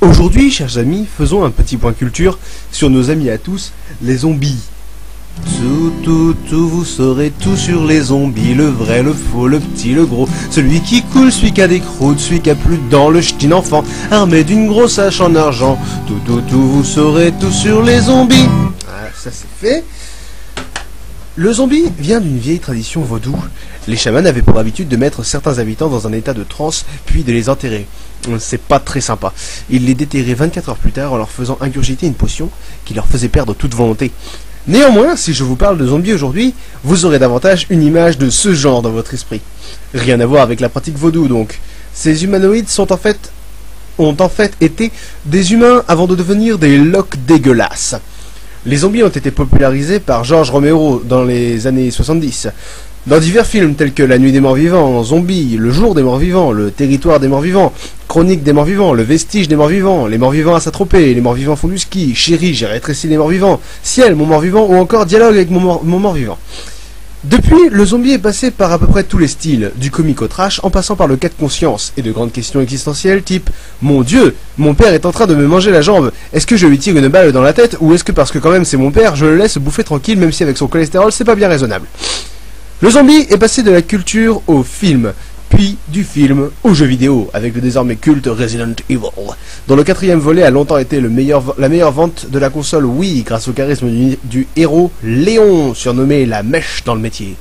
Aujourd'hui, chers amis, faisons un petit point culture sur nos amis à tous, les zombies. Tout, vous saurez tout sur les zombies, le vrai, le faux, le petit, le gros, celui qui coule, celui qui a des croûtes, celui qui a plus de dents, le ch'tin enfant, armé d'une grosse hache en argent. Tout, vous saurez tout sur les zombies. Ah, ça c'est fait. Le zombie vient d'une vieille tradition vaudou. Les chamans avaient pour habitude de mettre certains habitants dans un état de transe, puis de les enterrer. C'est pas très sympa. Ils les déterraient 24 heures plus tard en leur faisant ingurgiter une potion qui leur faisait perdre toute volonté. Néanmoins, si je vous parle de zombies aujourd'hui, vous aurez davantage une image de ce genre dans votre esprit. Rien à voir avec la pratique vaudou donc. Ces humanoïdes ont en fait été des humains avant de devenir des loques dégueulasses. Les zombies ont été popularisés par George Romero dans les années 70. Dans divers films tels que La Nuit des Morts Vivants, Zombie, Le Jour des Morts Vivants, Le Territoire des Morts Vivants, Chronique des Morts Vivants, Le Vestige des Morts Vivants, Les Morts Vivants à Saint-Tropez, Les Morts Vivants font du ski, Chérie, j'ai rétréci les Morts Vivants, Ciel, mon Mort Vivant ou encore Dialogue avec mon Mort Vivant. Depuis, le zombie est passé par à peu près tous les styles, du comique au trash, en passant par le cas de conscience et de grandes questions existentielles type « Mon Dieu, mon père est en train de me manger la jambe, est-ce que je lui tire une balle dans la tête ou est-ce que parce que quand même c'est mon père, je le laisse bouffer tranquille même si avec son cholestérol c'est pas bien raisonnable ?» Le zombie est passé de la culture au film, puis du film aux jeux vidéo, avec le désormais culte Resident Evil, dont le 4e volet a longtemps été la meilleure vente de la console Wii grâce au charisme du héros Léon, surnommé la mèche dans le métier.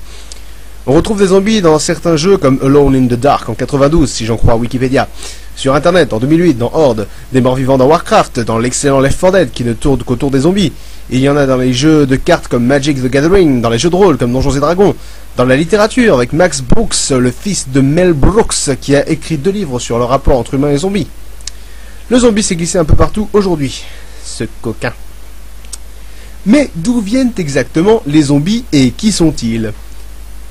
On retrouve des zombies dans certains jeux comme Alone in the Dark en 92, si j'en crois Wikipédia, sur internet en 2008 dans Horde, des morts vivants dans Warcraft, dans l'excellent Left 4 Dead qui ne tourne qu'autour des zombies, et il y en a dans les jeux de cartes comme Magic the Gathering, dans les jeux de rôle comme Donjons et Dragons, dans la littérature avec Max Brooks, le fils de Mel Brooks, qui a écrit 2 livres sur le rapport entre humains et zombies. Le zombie s'est glissé un peu partout aujourd'hui, ce coquin. Mais d'où viennent exactement les zombies et qui sont-ils?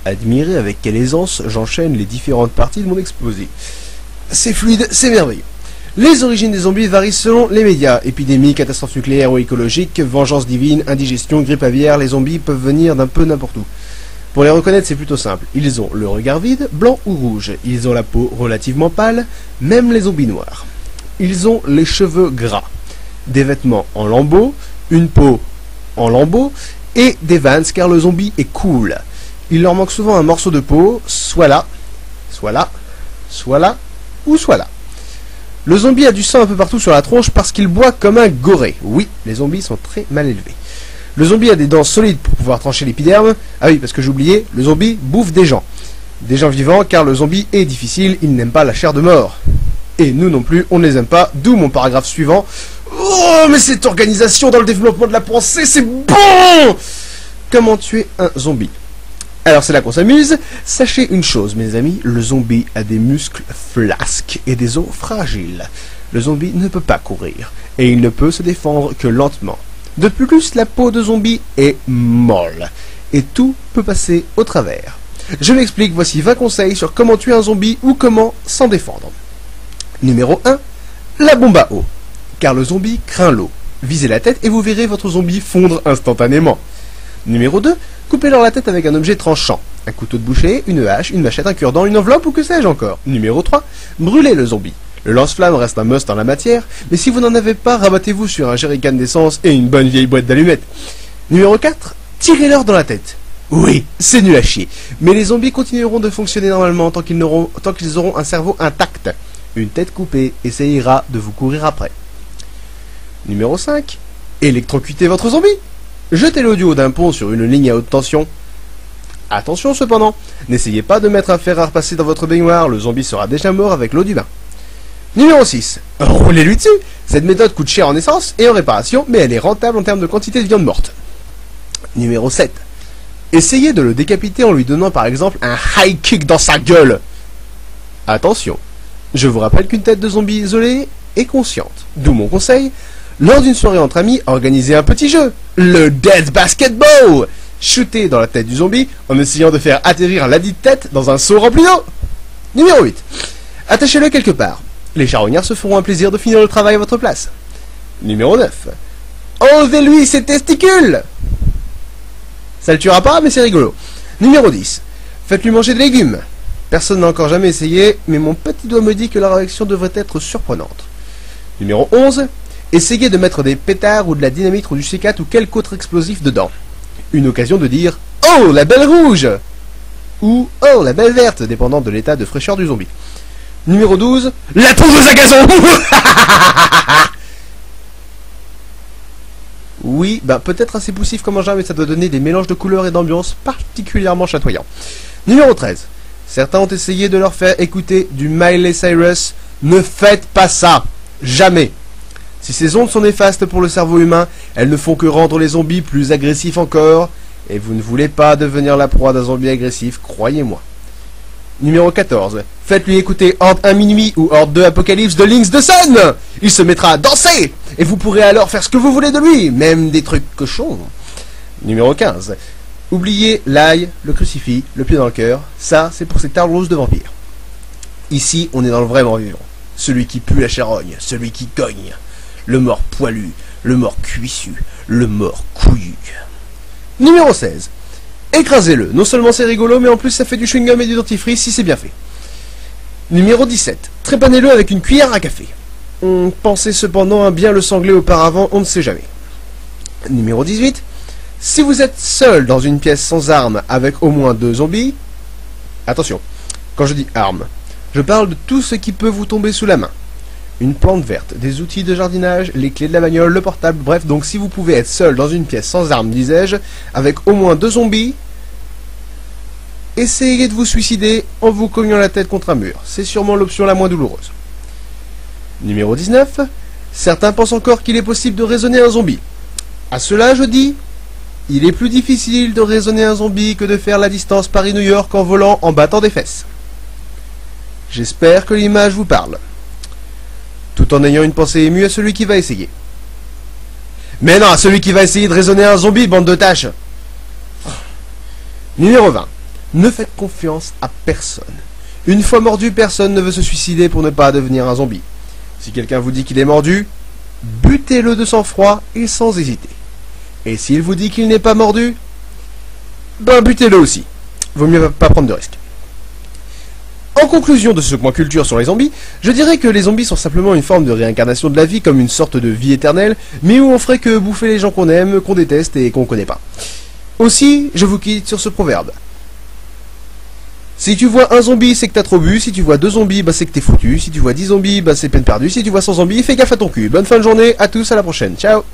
Admirez avec quelle aisance j'enchaîne les différentes parties de mon exposé. C'est fluide, c'est merveilleux. Les origines des zombies varient selon les médias. Épidémie, catastrophe nucléaire ou écologique, vengeance divine, indigestion, grippe aviaire, les zombies peuvent venir d'un peu n'importe où. Pour les reconnaître, c'est plutôt simple. Ils ont le regard vide, blanc ou rouge. Ils ont la peau relativement pâle, même les zombies noirs. Ils ont les cheveux gras, des vêtements en lambeaux, une peau en lambeaux et des Vans car le zombie est cool. Il leur manque souvent un morceau de peau, soit là, soit là, soit là ou soit là. Le zombie a du sang un peu partout sur la tronche parce qu'il boit comme un goré. Oui, les zombies sont très mal élevés. Le zombie a des dents solides pour pouvoir trancher l'épiderme. Ah oui, parce que j'oubliais, le zombie bouffe des gens. Des gens vivants, car le zombie est difficile, il n'aime pas la chair de mort. Et nous non plus, on ne les aime pas, d'où mon paragraphe suivant. Oh, mais cette organisation dans le développement de la pensée, c'est bon! Comment tuer un zombie? Alors c'est là qu'on s'amuse. Sachez une chose, mes amis, le zombie a des muscles flasques et des os fragiles. Le zombie ne peut pas courir, et il ne peut se défendre que lentement. De plus, la peau de zombie est molle, et tout peut passer au travers. Je m'explique, voici 20 conseils sur comment tuer un zombie ou comment s'en défendre. Numéro 1, la bombe à eau. Car le zombie craint l'eau. Visez la tête et vous verrez votre zombie fondre instantanément. Numéro 2, coupez-leur la tête avec un objet tranchant. Un couteau de boucher, une hache, une machette, un cure-dent, une enveloppe ou que sais-je encore. Numéro 3, brûlez le zombie. Le lance-flamme reste un must en la matière, mais si vous n'en avez pas, rabattez-vous sur un jerrycan d'essence et une bonne vieille boîte d'allumettes. Numéro 4, tirez-leur dans la tête. Oui, c'est nul à chier, mais les zombies continueront de fonctionner normalement tant qu'ils auront un cerveau intact. Une tête coupée essayera de vous courir après. Numéro 5, électrocutez votre zombie. Jetez l'audio d'un pont sur une ligne à haute tension. Attention cependant, n'essayez pas de mettre un fer à repasser dans votre baignoire, le zombie sera déjà mort avec l'eau du bain. Numéro 6, roulez-lui dessus. Cette méthode coûte cher en essence et en réparation, mais elle est rentable en termes de quantité de viande morte. Numéro 7, essayez de le décapiter en lui donnant par exemple un high kick dans sa gueule. Attention, je vous rappelle qu'une tête de zombie isolée est consciente. D'où mon conseil, lors d'une soirée entre amis, organisez un petit jeu, le Dead Basketball. Shootez dans la tête du zombie en essayant de faire atterrir ladite tête dans un seau rempli d'eau. Numéro 8, attachez-le quelque part. Les charognards se feront un plaisir de finir le travail à votre place. Numéro 9. Enlevez-lui ses testicules. Ça le tuera pas, mais c'est rigolo. Numéro 10. Faites-lui manger des légumes. Personne n'a encore jamais essayé, mais mon petit doigt me dit que la réaction devrait être surprenante. Numéro 11. Essayez de mettre des pétards ou de la dynamite ou du C4 ou quelque autre explosif dedans. Une occasion de dire « Oh, la belle rouge !» ou « Oh, la belle verte !» dépendant de l'état de fraîcheur du zombie. Numéro 12. La tondeuse à gazon. Oui, peut-être assez poussif comme engin, mais ça doit donner des mélanges de couleurs et d'ambiance particulièrement chatoyants. Numéro 13. Certains ont essayé de leur faire écouter du Miley Cyrus. Ne faites pas ça. Jamais. Si ces ondes sont néfastes pour le cerveau humain, elles ne font que rendre les zombies plus agressifs encore. Et vous ne voulez pas devenir la proie d'un zombie agressif, croyez-moi. Numéro 14. Faites-lui écouter Horde 1 Minuit ou Horde 2 Apocalypse de Link's the Sun. Il se mettra à danser. Et vous pourrez alors faire ce que vous voulez de lui, même des trucs cochons. Numéro 15. Oubliez l'ail, le crucifix, le pied dans le cœur. Ça, c'est pour ces tarlouse de vampires. Ici, on est dans le vrai mort-vivant. Celui qui pue la charogne, celui qui cogne. Le mort poilu, le mort cuissu, le mort couillu. Numéro 16. Écrasez-le. Non seulement c'est rigolo, mais en plus ça fait du chewing-gum et du dentifrice si c'est bien fait. Numéro 17. Trépanez-le avec une cuillère à café. Pensez cependant à bien le sangler auparavant, on ne sait jamais. Numéro 18. Si vous êtes seul dans une pièce sans armes avec au moins 2 zombies... Attention, quand je dis armes, je parle de tout ce qui peut vous tomber sous la main. Une plante verte, des outils de jardinage, les clés de la bagnole, le portable, bref, donc si vous pouvez être seul dans une pièce sans armes, disais-je, avec au moins 2 zombies, essayez de vous suicider en vous cognant la tête contre un mur. C'est sûrement l'option la moins douloureuse. Numéro 19. Certains pensent encore qu'il est possible de raisonner un zombie. À cela, je dis, il est plus difficile de raisonner un zombie que de faire la distance Paris-New York en volant en battant des fesses. J'espère que l'image vous parle. Tout en ayant une pensée émue à celui qui va essayer. Mais non, à celui qui va essayer de raisonner un zombie, bande de tâches. Numéro 20. Ne faites confiance à personne. Une fois mordu, personne ne veut se suicider pour ne pas devenir un zombie. Si quelqu'un vous dit qu'il est mordu, butez-le de sang-froid et sans hésiter. Et s'il vous dit qu'il n'est pas mordu, butez-le aussi. Vaut mieux pas prendre de risques. En conclusion de ce point culture sur les zombies, je dirais que les zombies sont simplement une forme de réincarnation de la vie, comme une sorte de vie éternelle, mais où on ferait que bouffer les gens qu'on aime, qu'on déteste et qu'on connaît pas. Aussi, je vous quitte sur ce proverbe. Si tu vois un zombie, c'est que t'as trop bu. Si tu vois 2 zombies, c'est que t'es foutu. Si tu vois 10 zombies, c'est peine perdue. Si tu vois 100 zombies, fais gaffe à ton cul. Bonne fin de journée, à tous, à la prochaine. Ciao.